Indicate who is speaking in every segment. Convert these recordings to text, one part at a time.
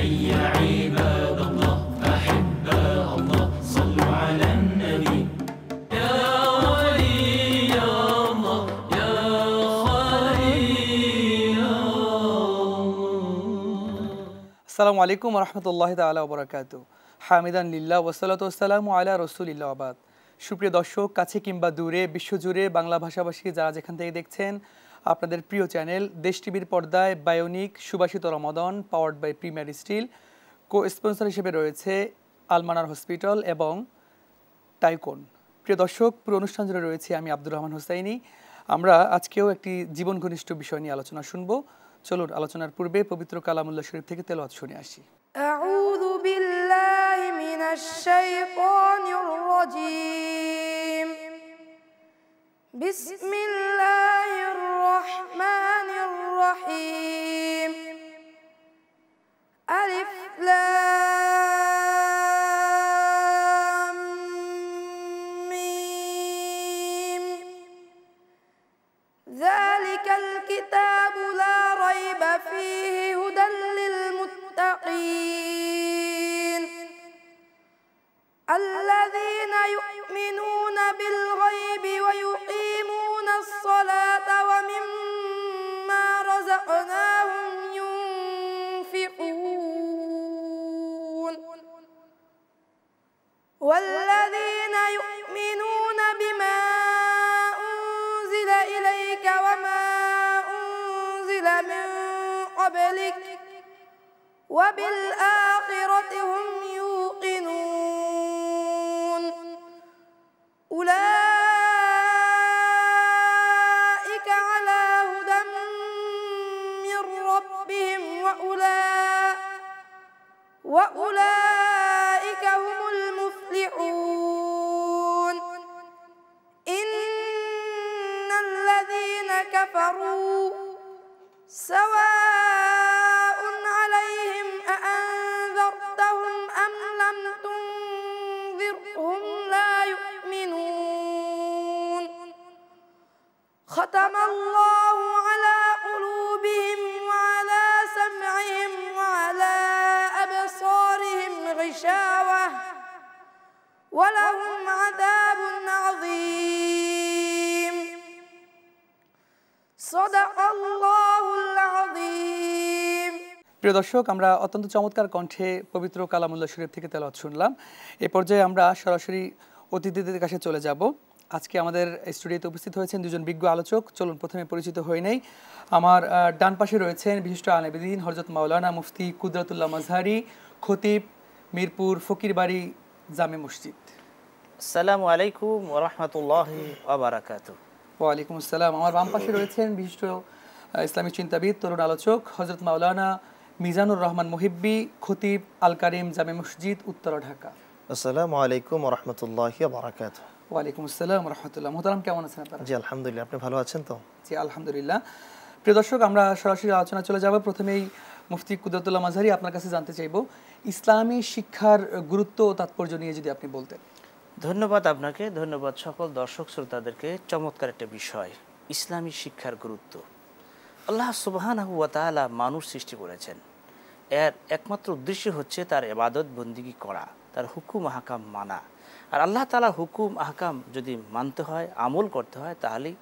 Speaker 1: هيا عباد الله أحباء الله صلوا على النبي يا ولي الله يا خليل
Speaker 2: আসসালামু আলাইকুম ওয়া রাহমাতুল্লাহি তাআলা ওয়া বারাকাতুহু হামিদান লিল্লাহ ওয়া সালাতু ওয়াসসালামু আলা রাসূলিল্লাহ ওয়া বাদ। সুপ্রিয় দর্শক, কাছে কিংবা দূরে, বিশ্বজুড়ে বাংলা ভাষাভাষী যারা যেখান থেকে দেখছেন, আপনাদের প্রিয় চ্যানেল দেশ টিভির পর্দায় বায়োনিক সুবাসিত Ramadan powered by premier steel co sponsor হিসেবে রয়েছে আলমানার হসপিটাল এবং টাইকন। প্রিয় দর্শক, পুরো অনুষ্ঠান জুড়ে রয়েছে আমি আব্দুর রহমান হুসাইনি। আমরা আজকেও একটি জীবন ঘনিষ্ঠ বিষয় নিয়ে আলোচনা শুনবো। চলুন আলোচনার পূর্বে পবিত্র কালামুল্লাহ শরীফ থেকে তেলাওয়াত শুনে আসি।
Speaker 3: আউযু বিল্লাহি মিনাশ শাইতানির রাজীম। বিসমিল্লাহির রহমানির রহিম। আলিফ লাম মিম। যালিকাল কিতাবু লা রাইবা ফীহি হুদাল লিল মুত্তাকিন আল্লাযীনা ইউমিনুনা বিল গায়বি ওয়া ইউকিমুনাস সালাতা ওয়া মিম্মা রাযাকনাহুম ইউনফিকুন ওয়াল্লাযীনা ইউমিনুনা বিমা উনজিলা ইলাইকা ওয়া মা উনজিলা মিন ক্বাবলিক ওয়া বিল আখিরাতি হুম ইউকিনুন উলাইকা আলা হুদাম মির রাব্বিহিম ওয়া উলাইকা হুমুল মুফলিহুন ইন্নাল্লাযীনা কাফারু সাওয়াউন আলাইহিম আআনযারতাহুম আম লাম তুনযিরহুম লা ইউমিনুন খাতামাল্লাহু আলা কুলুবিহিম ওয়া আলা সাম'ইহিম ওয়া আলা আবসারিহিম গিশাওয়াহ ওয়া লাহুম আযাবুন আযীম। সাদাকাল্লাহুল আযীম।
Speaker 2: প্রিয় দর্শক, আমরা অত্যন্ত চমৎকার কণ্ঠে পবিত্র কালামুল্লাহ শরীফ থেকে তেলাওয়াত শুনলাম। এ পর্যায়ে আমরা সরাসরি অতিথিদের কাছে চলে যাব। আজকে আমাদের স্টুডিওতে উপস্থিত হয়েছেন দুজন বিজ্ঞ আলোচক। চলুন প্রথমে পরিচিত হয়ে নেই। আমার ডান পাশে রয়েছেন বিশিষ্ট আলেমদ্বীন হযরত মাওলানা মুফতি কুদরতুল্লাহ মাজহারি, খতিব, মিরপুর ফকিরবাড়ি জামে মসজিদ।
Speaker 4: আসসালামু আলাইকুম ওয়া রাহমাতুল্লাহি ওয়া বারাকাতুহু।
Speaker 2: ওয়ালাইকুম আসসালাম। আমার বাম পাশে রয়েছেন বিশিষ্ট ইসলামী চিন্তাবিদ, তরুণ আলোচক হযরত মাওলানা মিজানুর রহমান মুহিব্বি, খতিব আল কারিম জামে মসজিদ, উত্তরা, ঢাকা।
Speaker 5: আসসালামু আলাইকুম ওয়া রাহমাতুল্লাহি ওয়া বারাকাতুহু।
Speaker 2: ওয়ালাইকুম আসসালাম ওয়া রাহমাতুল্লাহ। মোহতারাম, কেমন আছেন আপনারা?
Speaker 5: জি আলহামদুলিল্লাহ, আপনি ভালো আছেন তো?
Speaker 2: জি আলহামদুলিল্লাহ। প্রিয় দর্শক, আমরা সরাসরি আলোচনা চলে যাব। প্রথমেই মুফতি কুদরতুল্লাহ মাজহারি, আপনার কাছে জানতে চাইব ইসলামী শিক্ষার গুরুত্ব ও তাৎপর্য নিয়ে যদি আপনি বলতেন।
Speaker 4: ধন্যবাদ আপনাকে, ধন্যবাদ সকল দর্শক শ্রোতাদেরকে। চমৎকার একটা বিষয়, ইসলামী শিক্ষার গুরুত্ব। আল্লাহ সুবহানাহু ওয়া তাআলা মানুষ সৃষ্টি করেছেন, এর একমাত্র উদ্দেশ্য হচ্ছে তার ইবাদত বন্দিগি করা, তার হুকুম আহকাম মানা। আর আল্লাহ তাআলার হুকুম আহকাম যদি মানতে হয়, আমল করতে হয়, তাহলেই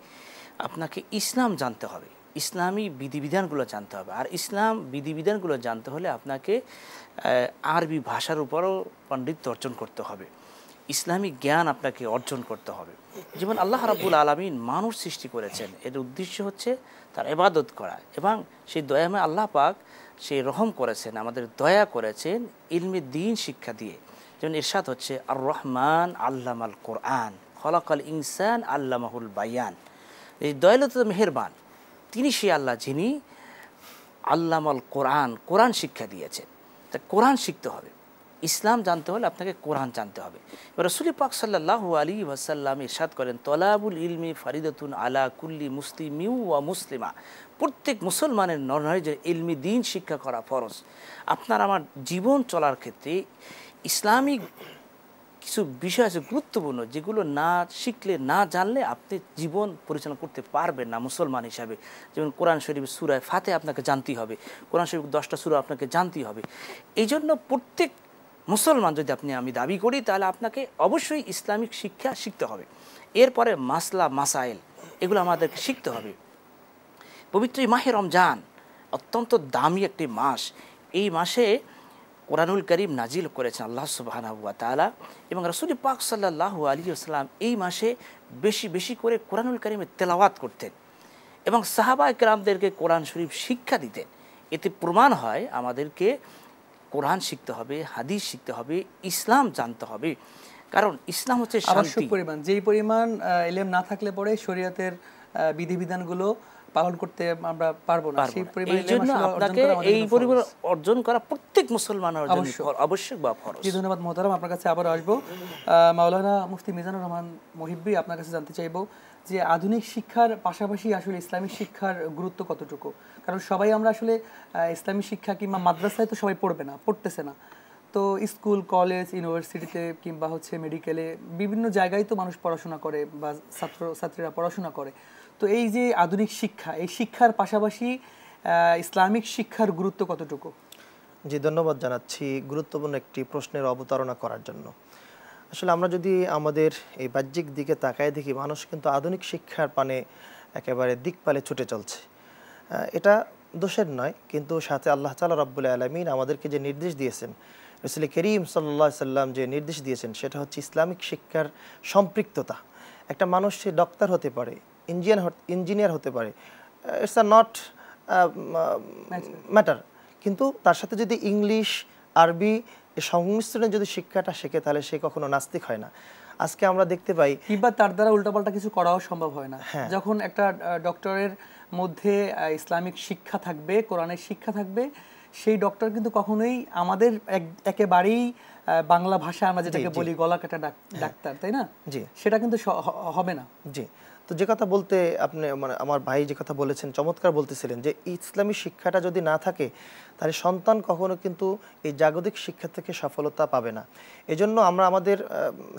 Speaker 4: আপনাকে ইসলাম জানতে হবে, ইসলামী বিধিবিধানগুলো জানতে হবে। আর ইসলাম বিধিবিধানগুলো জানতে হলে আপনাকে আরবি ভাষার উপরও পাণ্ডিত্য অর্জন করতে হবে, ইসলামী জ্ঞান আপনাকে অর্জন করতে হবে। যেমন আল্লাহ রাব্বুল আলামিন মানুষ সৃষ্টি করেছেন, এর উদ্দেশ্য হচ্ছে তার ইবাদত করা, এবং সেই দয়াময় আল্লাহ পাক সেই রহম করেছেন, আমাদের দয়া করেছেন ইলমে দ্বীন শিক্ষা দিয়ে। যেমন ইরশাদ হচ্ছে আর রহমান আল্লামাল কোরআন খলাকাল ইনসান আল্লামাহুল বায়ান। এই দয়ালুত মেহেরবান তিনি সেই আল্লাহ যিনি আল্লামাল কোরআন, কোরআন শিক্ষা দিয়েছেন। তা কোরআন শিখতে হবে, ইসলাম জানতে হলে আপনাকে কোরআন জানতে হবে। এবার রাসূল পাক সাল্লাল্লাহু আলাইহি ওয়াসাল্লাম ইরশাদ করেন তলাবুল ইলমি ফারিদাতুন আলা কুল্লি মুসলিমিন ওয়া মুসলিমা। প্রত্যেক মুসলমানের নরনারীদের ইলমি দ্বীন শিক্ষা করা ফরজ। আপনার আমার জীবন চলার ক্ষেত্রে ইসলামিক কিছু বিষয় আছে গুরুত্বপূর্ণ, যেগুলো না শিখলে, না জানলে আপনি জীবন পরিচালনা করতে পারবেন না মুসলমান হিসাবে। যেমন কোরআন শরীফ সূরা ফাতিহা আপনাকে জানতেই হবে, কোরআন শরীফ 10টা সূরা আপনাকে জানতেই হবে। এই জন্য প্রত্যেক মুসলমান যদি আমি দাবি করি, তাহলে আপনাকে অবশ্যই ইসলামিক শিক্ষা শিখতে হবে। এরপরে মাসলা মাসাইল এগুলো আমাদেরকে শিখতে হবে। পবিত্র মাহে রমজান অত্যন্ত দামি একটি মাস। এই মাসে কোরআনুল করিম নাজিল করেছেন আল্লাহ সুবহানাহু ওয়া তাআলা, এবং রাসূল পাক সাল্লাল্লাহু আলাইহি ওয়াসাল্লাম এই মাসে বেশি বেশি করে কোরআনুল করিমের তেলাওয়াত করতেন এবং সাহাবায়ে কেরামদেরকে কোরআন শরীফ শিক্ষা দিতেন। এতে প্রমাণ হয় আমাদেরকে কোরআন শিখতে হবে, হাদিস শিখতে হবে, ইসলাম জানতে হবে। কারণ ইসলাম হচ্ছে শান্তি।
Speaker 2: যেই পরিমাণ ইলম না থাকলে পরে শরীয়তের বিধিবিধানগুলো পালন করতে আমরা পারবো না। সেই পরিমাণ
Speaker 4: এই জন্য আপনাকে এই পরিমাণ অর্জন করা প্রত্যেক মুসলমানের জন্য আবশ্যক বা ফরজ।
Speaker 2: জি, ধন্যবাদ মোহতারাম। আপনার কাছে আবার আসবো। মাওলানা মুফতি মিজানুর রহমান মুহিব্বি, আপনার কাছে জানতে চাইবো যে আধুনিক শিক্ষার পাশাপাশি আসলে ইসলামিক শিক্ষার গুরুত্ব কতটুকু? কারণ সবাই আমরা আসলে ইসলামী শিক্ষা কিংবা মাদ্রাসায় তো সবাই পড়তেছে না। তো স্কুল, কলেজ, ইউনিভার্সিটিতে কিংবা হচ্ছে মেডিকেলে বিভিন্ন জায়গায় তো মানুষ পড়াশোনা করে বা ছাত্রীরা পড়াশোনা করে। তো এই যে আধুনিক শিক্ষা, এই শিক্ষার পাশাপাশি ইসলামিক শিক্ষার গুরুত্ব কতটুকু?
Speaker 5: জি, ধন্যবাদ জানাচ্ছি গুরুত্বপূর্ণ একটি প্রশ্নের অবতারণা করার জন্য। আসলে আমরা যদি আমাদের এই বাহ্যিক দিকে তাকায় দেখি, মানুষ কিন্তু আধুনিক শিক্ষার পানে একেবারে দিকপালে ছুটে চলছে। এটা দোষের নয়, কিন্তু সাথে আল্লাহ তাআলা রাব্বুল আলামিন আমাদেরকে যে নির্দেশ দিয়েছেন, রাসূল করিম সাল্লাল্লাহু আলাইহি সাল্লাম যে নির্দেশ দিয়েছেন, সেটা হচ্ছে ইসলামিক শিক্ষার সম্পৃক্ততা। একটা মানুষ সে ডক্টর হতে পারে, ইঞ্জিনিয়ার হতে পারে, ইটস আ নট ম্যাটার, কিন্তু তার সাথে যদি ইংলিশ, আরবি এর সংমিশ্রণে যদি শিক্ষাটা শেখে, তাহলে সে কখনো নাস্তিক হয় না। আজকে আমরা দেখতে পাই,
Speaker 2: কিংবা তার দ্বারা উল্টাপাল্টা কিছু করাও সম্ভব হয় না। যখন একটা ডক্টরের মধ্যে ইসলামিক শিক্ষা থাকবে, কোরআনের শিক্ষা থাকবে, সেই ডক্টর কিন্তু কখনোই আমাদের একেবারেই বাংলা ভাষা আমরা যেটাকে বলি গলা কাটা ডাক্তার, তাই না?
Speaker 5: জি,
Speaker 2: সেটা কিন্তু হবে না।
Speaker 5: জি। তো যে কথা বলতে আপনি মানে আমার ভাই যে কথা বলেছেন, চমৎকার বলতেছিলেন যে ইসলামী শিক্ষাটা যদি না থাকে, তাহলে সন্তান কখনো কিন্তু এই জাগতিক শিক্ষা থেকে সফলতা পাবে না। এজন্য আমরা আমাদের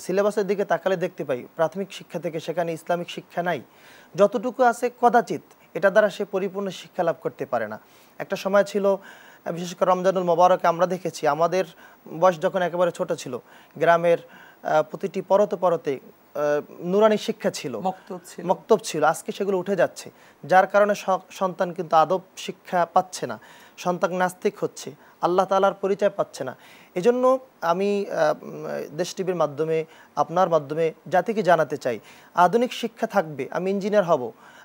Speaker 5: সিলেবাসের দিকে তাকালে দেখতে পাই, প্রাথমিক শিক্ষা থেকে সেখানে ইসলামিক শিক্ষা নাই। যতটুকু আছে কদাচিৎ, এটা দ্বারা সে পরিপূর্ণ শিক্ষা লাভ করতে পারে না। একটা সময় ছিল, বিশেষ করে রমজানুল মোবারকে আমরা দেখেছি, আমাদের বয়স যখন একেবারে ছোট ছিল, গ্রামের প্রতিটি পরতে নুরানি শিক্ষা ছিল, মক্তব ছিল। আজকে সেগুলো উঠে যাচ্ছে, যার কারণে সন্তান কিন্তু আদব শিক্ষা পাচ্ছে না, সন্তান নাস্তিক হচ্ছে, আল্লাহ তাআলার পরিচয় পাচ্ছে না। এজন্য আমি দেশ টিভির মাধ্যমে, আপনার মাধ্যমে জাতিকে জানাতে চাই, আধুনিক শিক্ষা থাকবে, আমি ইঞ্জিনিয়ার হব,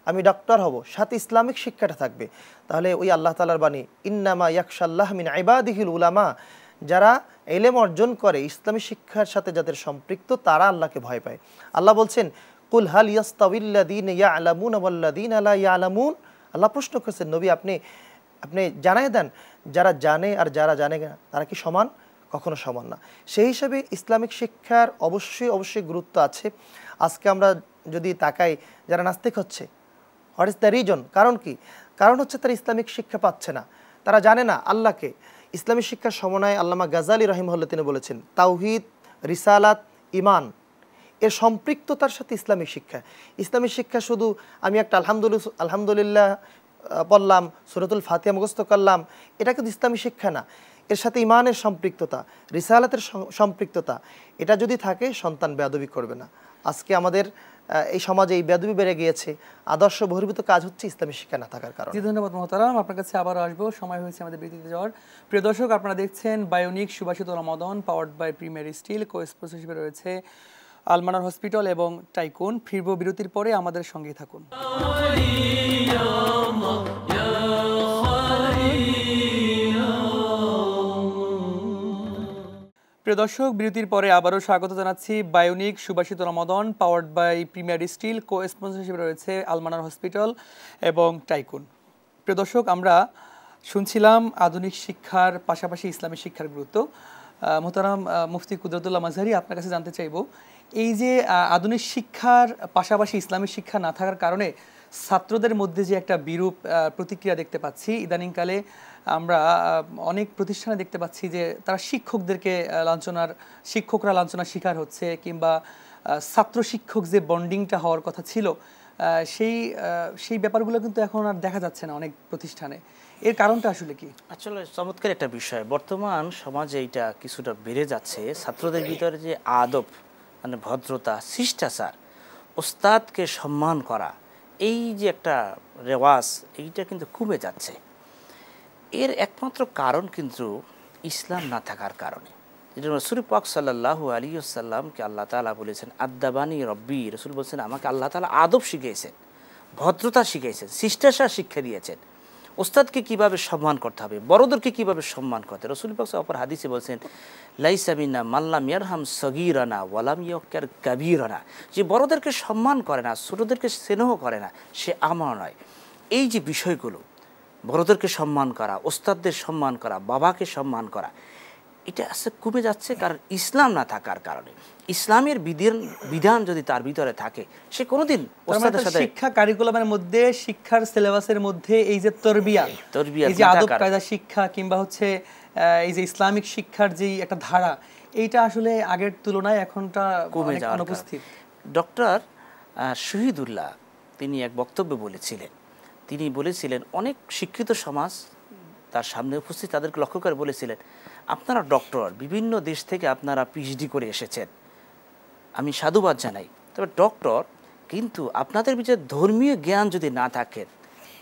Speaker 5: আমি ডক্টর হব, সাথে ইসলামিক শিক্ষাটা থাকবে। তাহলে ওই আল্লাহ তাআলার বাণী, ইন্নামা ইয়াখশাল্লাহ মিন ইবাদিহিল উলামা, যারা ইলম অর্জন করে ইসলামী শিক্ষার সাথে যাদের সম্পৃক্ত, তারা আল্লাহকে ভয় পায়। আল্লাহ বলছেন, কুল হাল ইয়াস্তাউিল্লাযীনা ইয়ালামুনা ওয়াল্লাযীনা লা ইয়ালামুন। আল্লাহ প্রশ্ন করেছেন, নবী আপনি জানায় দেন, যারা জানে আর যারা জানে না, তারা কি সমান? কখনো সমান না। সেই হিসাবে ইসলামিক শিক্ষার অবশ্যই গুরুত্ব আছে। আজকে আমরা যদি তাকাই, যারা নাস্তিক হচ্ছে, হোয়াট ইজ দ্য রিজন? কারণ কি? কারণ হচ্ছে তারা ইসলামিক শিক্ষা পাচ্ছে না, তারা জানে না আল্লাহকে। ইসলামী শিক্ষার সমন্বয় আল্লামা গাজালি রাহিমাহুল্লাহ তিনি বলেছেন, তাওহীদ, রিসালাত, ঈমান এর সম্পৃক্ততার সাথে ইসলামিক শিক্ষা শুধু আমি একটা আলহামদুলিল্লাহ পড়লাম, সূরাতুল ফাতিহা মুখস্থ করলাম, এটা কিন্তু ইসলামী শিক্ষা না। এর সাথে ঈমানের সম্পৃক্ততা, রিসালাতের সম্পৃক্ততা, এটা যদি থাকে, সন্তান বেয়াদবি করবে না। আজকে আমাদের এই সমাজে এই বেয়াদবি বেড়ে গিয়েছে, আদর্শ বহির্ভূত কাজ হচ্ছে ইসলামী শিক্ষা না থাকার কারণে।
Speaker 2: জি, ধন্যবাদ মোহতারাম। আপনার কাছে আবার আসবো, সময় হয়েছে আমাদের বিরতিতে যাওয়ার। প্রিয় দর্শক, আপনারা দেখছেন বায়োনিক সুবাসিত Ramadan, powered by premier steel. Cosponsor হিসেবে রয়েছে আলমানার হসপিটাল এবং টাইকুন। ফিরবো বিরতির পরে, আমাদের সঙ্গেই থাকুন। প্রিয় দর্শক, বিরতির পরে আবারও স্বাগত জানাচ্ছি বায়োনিক সুবাসিত Ramadan, powered by premier steel. Cosponsor হিসেবে রয়েছে আলমানার হসপিটাল এবং টাইকুন। প্রিয় দর্শক, আমরা শুনছিলাম আধুনিক শিক্ষার পাশাপাশি ইসলামী শিক্ষার গুরুত্ব। মোহতারাম মুফতি কুদরতুল্লাহ মাজহারি, আপনার কাছে জানতে চাইব, এই যে আধুনিক শিক্ষার পাশাপাশি ইসলামী শিক্ষা না থাকার কারণে ছাত্রদের মধ্যে যে একটা বিরূপ প্রতিক্রিয়া দেখতে পাচ্ছি ইদানিংকালে, আমরা অনেক প্রতিষ্ঠানে দেখতে পাচ্ছি যে তারা শিক্ষকদেরকে শিক্ষকরা লাঞ্ছনার শিকার হচ্ছে, কিংবা ছাত্র শিক্ষক যে বন্ডিংটা হওয়ার কথা ছিল সেই ব্যাপারগুলো কিন্তু এখন আর দেখা যাচ্ছে না অনেক প্রতিষ্ঠানে। এর কারণটা আসলে কি?
Speaker 4: আসলে চমৎকার একটা বিষয়। বর্তমান সমাজে এটা কিছুটা বেড়ে যাচ্ছে। ছাত্রদের ভিতরে যে আদব, মানে ভদ্রতা, শিষ্টাচার, ওস্তাদকে সম্মান করা, এই যে একটা রেওয়াজ, এইটা কিন্তু কমে যাচ্ছে। এর একমাত্র কারণ কিন্তু ইসলাম না থাকার কারণে। যেটা রসুল পাক সাল্লাল্লাহু আলাইহি ওয়াসাল্লামকে আল্লাহ তাআলা বলেছেন, আদ্দাবানি রব্বি, রসুল বলছেন আমাকে আল্লাহ তাআলা আদব শিখিয়েছেন, ভদ্রতা শিখিয়েছেন, শিষ্টাচার শিক্ষা দিয়েছেন। ওস্তাদকে কিভাবে সম্মান করতে হবে, বড়দেরকে কিভাবে সম্মান করতে হবে। রসুল পাক অপর হাদিসে বলছেন, লাইসা মিন্না মাল্লাম ইয়ারহাম সগীরানা ওয়ালাম ইয়াক্কার কাবীরানা, যে বড়দেরকে সম্মান করে না, ছোটদেরকে স্নেহ করে না, সে আমার নয়। এই যে বিষয়গুলো, বড়দেরকে সম্মান করা, ওস্তাদদের সম্মান করা, বাবাকে সম্মান করা, এটা আস্তে কমে যাচ্ছে কারণ ইসলাম না থাকার কারণে। ইসলামের বিধান যদি তার ভিতরে থাকে, সে কোনোদিন ওস্তাদের সাথে
Speaker 2: শিক্ষা কারিকুলামের মধ্যে, শিক্ষার সিলেবাসের মধ্যে এই যে তরবিয়া, এই যে আদব কায়দা শিক্ষা, কিংবা হচ্ছে এই যে ইসলামিক শিক্ষার যে একটা ধারা, এইটা আসলে আগের তুলনায় এখনটা
Speaker 4: কমে যাওয়ার
Speaker 2: অনুপস্থিত।
Speaker 4: ডক্টর শহীদুল্লাহ তিনি এক বক্তব্যে বলেছিলেন, তিনি বলেছিলেন অনেক শিক্ষিত সমাজ তার সামনে উপস্থিত, তাদেরকে লক্ষ্য করে বলেছিলেন, আপনারা ডক্টর, বিভিন্ন দেশ থেকে আপনারা পিএইচডি করে এসেছেন, আমি সাধুবাদ জানাই, তবে ডক্টর, কিন্তু আপনাদের ভিতরে ধর্মীয় জ্ঞান যদি না থাকে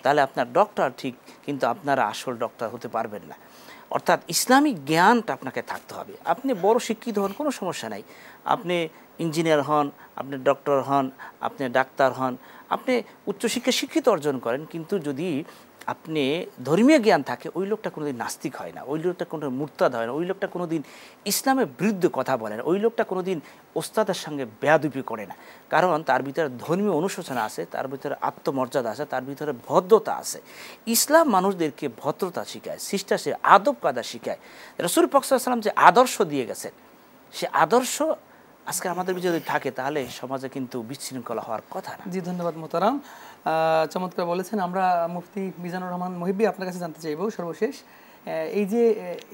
Speaker 4: তাহলে আপনার ডক্টর ঠিক, কিন্তু আপনারা আসল ডক্টর হতে পারবেন না। অর্থাৎ ইসলামিক জ্ঞানটা আপনাকে থাকতে হবে। আপনি বড় শিক্ষিত হন, কোনো সমস্যা নাই, আপনি ইঞ্জিনিয়ার হন, আপনি ডক্টর হন, আপনি ডাক্তার হন, আপনি উচ্চশিক্ষা শিক্ষিত অর্জন করেন, কিন্তু যদি আপনি ধর্মীয় জ্ঞান থাকে, ওই লোকটা কোনোদিন নাস্তিক হয় না, ওই লোকটা কোনো মুরতাদ হয় না, ওই লোকটা কোনোদিন ইসলামের বিরুদ্ধে কথা বলে না, ওই লোকটা কোনোদিন ওস্তাদের সঙ্গে বেয়াদবি করে না। কারণ তার ভিতরে ধর্মীয় অনুশোচনা আছে, তার ভিতরে আত্মমর্যাদা আছে, তার ভিতরে ভদ্রতা আছে। ইসলাম মানুষদেরকে ভদ্রতা শিখায়, শিষ্টাচার, আদব কায়দা শিখায়। রাসূল পাক সাল্লাল্লাহু আলাইহি ওয়াসাল্লাম যে আদর্শ দিয়ে গেছেন, সে আদর্শ আজকে আমাদের যদি থাকে তাহলে সমাজে কিন্তু বিশৃঙ্খলা হওয়ার কথা না।
Speaker 2: জি, ধন্যবাদ মোহতারাম, চমৎকার বলেছেন। আমরা মুফতি মিজানুর রহমান মহিবী আপনার কাছে জানতে চাইব সর্বশেষ,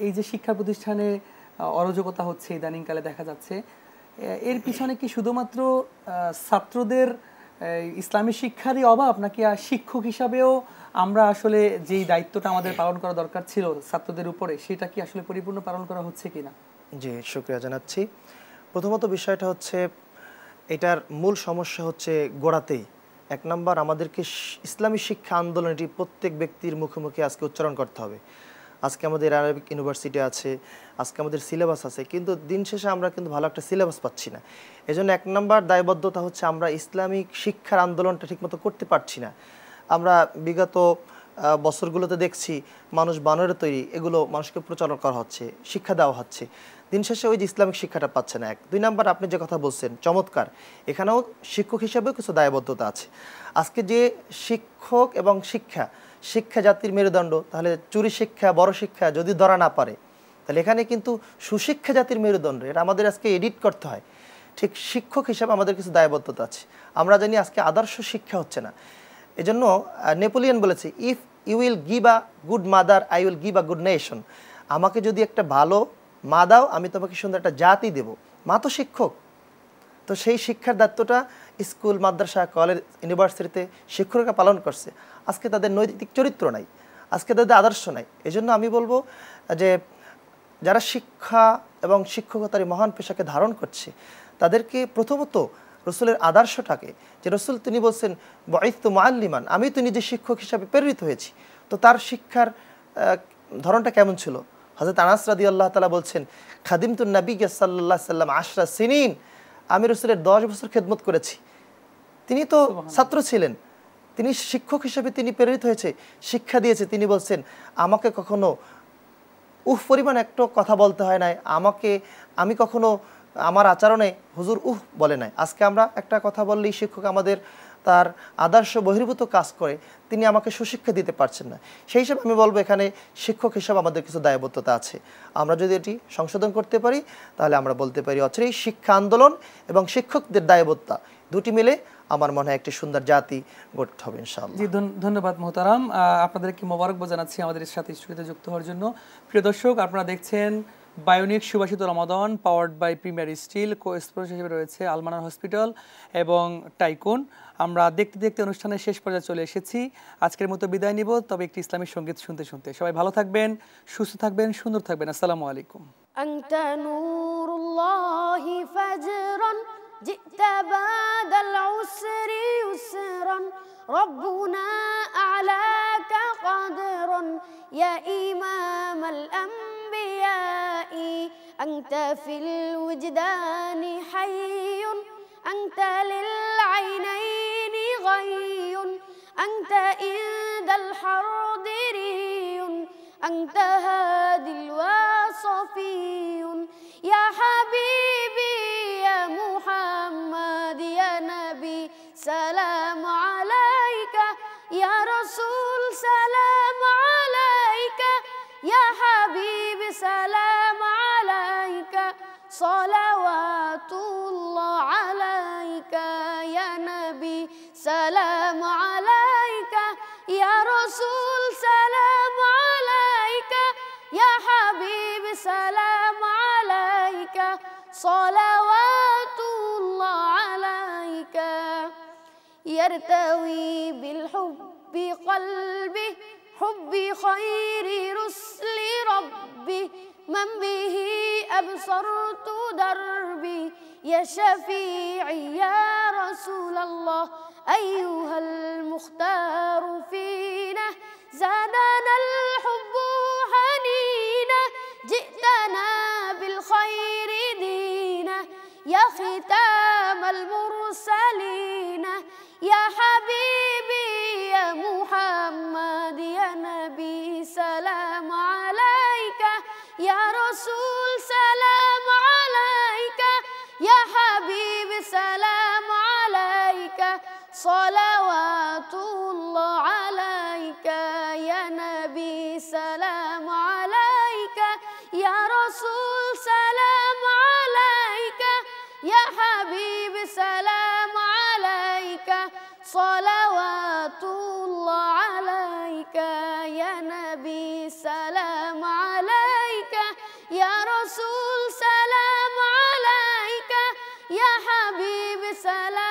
Speaker 2: এই যে শিক্ষা প্রতিষ্ঠানে অরাজকতা হচ্ছে ইদানিংকালে দেখা যাচ্ছে, এর পিছনে কি শুধুমাত্র ছাত্রদের ইসলামী শিক্ষারই অভাব, নাকি শিক্ষক হিসাবেও আমরা আসলে যেই দায়িত্বটা আমাদের পালন করা দরকার ছিল ছাত্রদের উপরে, সেটা কি আসলে পরিপূর্ণ পালন করা হচ্ছে কিনা?
Speaker 5: জি, শুকরিয়া জানাচ্ছি। প্রথমত বিষয়টা হচ্ছে, এটার মূল সমস্যা হচ্ছে গোড়াতেই। এক নম্বর, আমাদেরকে ইসলামী শিক্ষা আন্দোলন এটি প্রত্যেক ব্যক্তির মুখে মুখে আজকে উচ্চারণ করতে হবে। আজকে আমাদের আরবিক ইউনিভার্সিটি আছে, আজকে আমাদের সিলেবাস আছে, কিন্তু দিন শেষে আমরা কিন্তু ভালো একটা সিলেবাস পাচ্ছি না। এজন্য এক নম্বর দায়বদ্ধতা হচ্ছে, আমরা ইসলামিক শিক্ষার আন্দোলনটা ঠিকমতো করতে পারছি না। আমরা বিগত বছরগুলোতে দেখছি মানুষ বানরের তৈরি, এগুলো মানুষকে প্রচারণ করা হচ্ছে, শিক্ষা দেওয়া হচ্ছে, দিন শেষে ওই যে ইসলামিক শিক্ষাটা পাচ্ছে না। এক, দুই নাম্বার, আপনি যে কথা বলছেন চমৎকার, এখানেও শিক্ষক হিসাবেও কিছু দায়বদ্ধতা আছে। আজকে যে শিক্ষক এবং শিক্ষা জাতির মেরুদণ্ড, তাহলে চুরি শিক্ষা, বড় শিক্ষা যদি ধরা না পারে, তাহলে এখানে কিন্তু সুশিক্ষা জাতির মেরুদণ্ড, এটা আমাদের আজকে এডিট করতে হয়। ঠিক শিক্ষক হিসাবে আমাদের কিছু দায়বদ্ধতা আছে। আমরা জানি আজকে আদর্শ শিক্ষা হচ্ছে না। এজন্য নেপোলিয়ন বলেছে, if you will give a good mother, I will give a good nation. আমাকে যদি একটা ভালো মা দাও, আমি তোমাকে সুন্দর একটা জাতি দেব। মা তো শিক্ষক, তো সেই শিক্ষার দায়িত্বটা স্কুল, মাদ্রাসা, কলেজ, ইউনিভার্সিটিতে শিক্ষকরা পালন করছে। আজকে তাদের নৈতিক চরিত্র নাই, আজকে তাদের আদর্শ নাই। এজন্য আমি বলবো যে যারা শিক্ষা এবং শিক্ষকতার এই মহান পেশাকে ধারণ করছে, তাদেরকে প্রথমত রসুলের আদর্শটাকে, যে রসুল তিনি বলছেন বুইসতু মুআল্লিমান, আমি তো নিজে শিক্ষক হিসাবে প্রেরিত হয়েছি, তো তার শিক্ষার ধরনটা কেমন ছিল? হযরত আনাস রাদিয়াল্লাহু তাআলা বলছেন, খাদিমতুন নবী সাল্লাল্লাহু আলাইহি সাল্লাম 10 সিনিন, আমি রসুলের 10 বছর খেদমত করেছি। তিনি তো ছাত্র ছিলেন, তিনি শিক্ষক হিসেবে তিনি প্রেরিত হয়েছে, শিক্ষা দিয়েছে। তিনি বলছেন, আমাকে কখনো পরিমাণ একটা কথা বলতে হয় নাই, আমি কখনো আমার আচরণে হুজুর বলে নাই। আজকে আমরা একটা কথা বললেই শিক্ষক আমাদের তার আদর্শ বহির্ভূত কাজ করে, তিনি আমাকে সুশিক্ষা দিতে পারছেন না। সেই হিসাবে আমি বলবো, এখানে শিক্ষক হিসাবে আমাদের কিছু দায়বদ্ধতা আছে। আমরা যদি এটি সংশোধন করতে পারি, তাহলে আমরা বলতে পারি অচিরেই শিক্ষা আন্দোলন এবং শিক্ষকদের দায়বদ্ধতা দুটি মিলে আমার মনে হয় একটি সুন্দর জাতি গড়তে হবে ইনশাআল্লাহ।
Speaker 2: জি, ধন্যবাদ মোহতারাম। আপনাদেরকে মোবারকবাদ জানাচ্ছি আমাদের সাথে স্টুডিওতে যুক্ত হওয়ার জন্য। প্রিয় দর্শক, আপনারা দেখছেন বায়োনিক সুবাসিত Ramadan, powered by premier steel. Cosponsor হিসেবে রয়েছে আলমানার হসপিটাল এবং টাইকুন। আমরা দেখতে দেখতে অনুষ্ঠানের শেষ পর্যায়ে চলে এসেছি। আজকের মতো বিদায় নিব, তবে একটি ইসলামিক সঙ্গীত শুনতে শুনতে। সবাই ভালো থাকবেন, সুস্থ থাকবেন, সুন্দর থাকবেন। আসসালামু আলাইকুম।
Speaker 3: أنت نور الله فجرا جئت بعد العسر يسرا ربنا أعلاك قدرا يا إمام الأنبياء أنت في الوجدان حي أنت للعينين غي أنت عند الحاضري أنت هادي الواصفي يا حبيبي يا محمد يا نبي سلام عليك يا رسول سلام عليك يا حبيبي سلام عليك صلوات الله عليك يا نبي سلام عليك يا رسول سلام عليك يا حبيبي سلام عليك صلوات الله عليك يرتوي بالحب قلبي حب خير رسل ربي من به أبصرت دربي يا شفيعي يا رسول الله أيها المختار فينا زادنا الحب حنينا جئتنا بالخير دينا يا ختام المرسلين يا حبيبي يا محمد يا نبي سلام عليك يا رسول سلام عليك يا حبيبي سلام عليك صلوات الله عليك يا نبي سلام عليك يا رسول سلام عليك يا حبيبي سلام عليك صلوات الله عليك يا نبي سلام عليك يا رسول سلام عليك يا حبيبي سلام